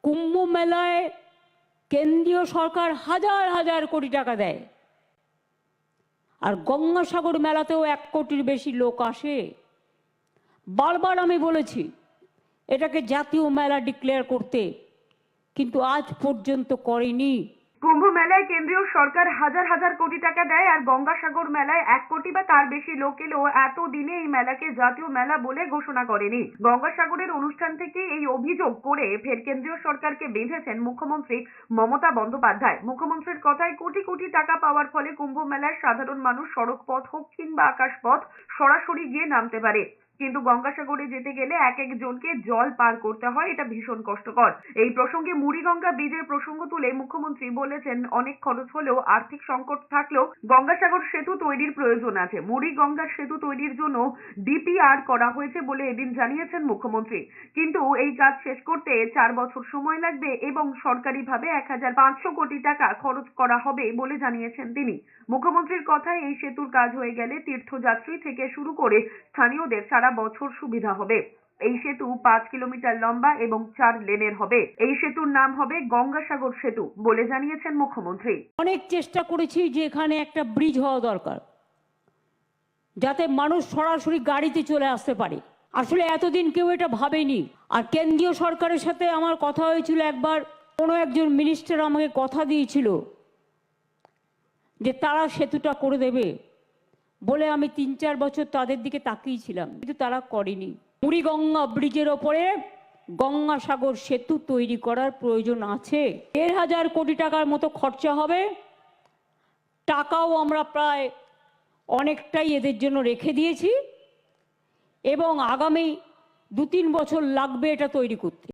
কুম্ভ মেলায় কেন্দ্রীয় সরকার হাজার হাজার কোটি টাকা দেয়, আর গঙ্গাসাগর মেলাতেও 1 কোটির বেশি লোক আসে। বারবার আমি বলেছি এটাকে জাতীয় মেলা ডিক্লেয়ার করতে, কিন্তু আজ পর্যন্ত করেনি। কুম্ভ মেলায় কেন্দ্রীয় সরকার হাজার হাজার কোটি টাকা দেয়, আর গঙ্গাসাগর মেলায় 1 কোটি বা তার বেশি লোক এলেও এত দিনে এই মেলাকে জাতীয় মেলা বলে ঘোষণা করেনি। গঙ্গাসাগরের অনুষ্ঠান থেকে এই অভিযোগ করে ফের কেন্দ্রীয় সরকারকে বেঁধেছেন মুখ্যমন্ত্রী মমতা বন্দ্যোপাধ্যায়। মুখ্যমন্ত্রীর কথায় কোটি কোটি টাকা পাওয়ার ফলে কুম্ভ মেলায় সাধারণ মানুষ সড়ক পথ হোক কিংবা আকাশ পথ সরাসরি গিয়ে নামতে পারে, কিন্তু গঙ্গাসাগরে যেতে গেলে এক একজনকে জল পার করতে হয়, এটা ভীষণ কষ্টকর। এই প্রসঙ্গে মুড়িগঙ্গা ব্রিজের প্রসঙ্গ তুলে মুখ্যমন্ত্রী বলেছেন, অনেক খরচ হলেও আর্থিক সংকট থাকলেও গঙ্গাসাগর সেতু তৈরির প্রয়োজন আছে। মুড়িগঙ্গা সেতু তৈরির জন্য ডিপিআর করা হয়েছে বলে এদিন জানিয়েছেন মুখ্যমন্ত্রী, কিন্তু এই কাজ শেষ করতে 4 বছর সময় লাগবে এবং সরকারিভাবে 1500 কোটি টাকা খরচ করা হবে বলে জানিয়েছেন তিনি। মুখ্যমন্ত্রীর কথায় এই সেতুর কাজ হয়ে গেলে তীর্থযাত্রী থেকে শুরু করে স্থানীয়দের সারা বছর সুবিধা হবে। এই সেতু 5 কিলোমিটার লম্বা এবং 4 লেনের হবে। এই সেতুর নাম হবে গঙ্গাসাগর সেতু বলে জানিয়েছেন মুখ্যমন্ত্রী। অনেক চেষ্টা করেছি যে এখানে একটা ব্রিজ হওয়া দরকার, যাতে মানুষ সরাসরি গাড়িতে চলে আসতে পারে। আসলে এতদিন কেউ এটা ভাবেনি। আর কেন্দ্রীয় সরকারের সাথে আমার কথা হয়েছিল একবার, কোনো একজন মিনিস্টার আমাকে কথা দিয়েছিল যে তারা সেতুটা করে দেবে বলে। আমি 3-4 বছর তাদের দিকে তাকিয়েছিলাম, কিন্তু তারা করেনি। মুড়িগঙ্গা ব্রিজের ওপরে গঙ্গাসাগর সেতু তৈরি করার প্রয়োজন আছে। 1,500 কোটি টাকার মতো খরচা হবে। টাকাও আমরা প্রায় অনেকটাই এদের জন্য রেখে দিয়েছি এবং আগামী 2-3 বছর লাগবে এটা তৈরি করতে।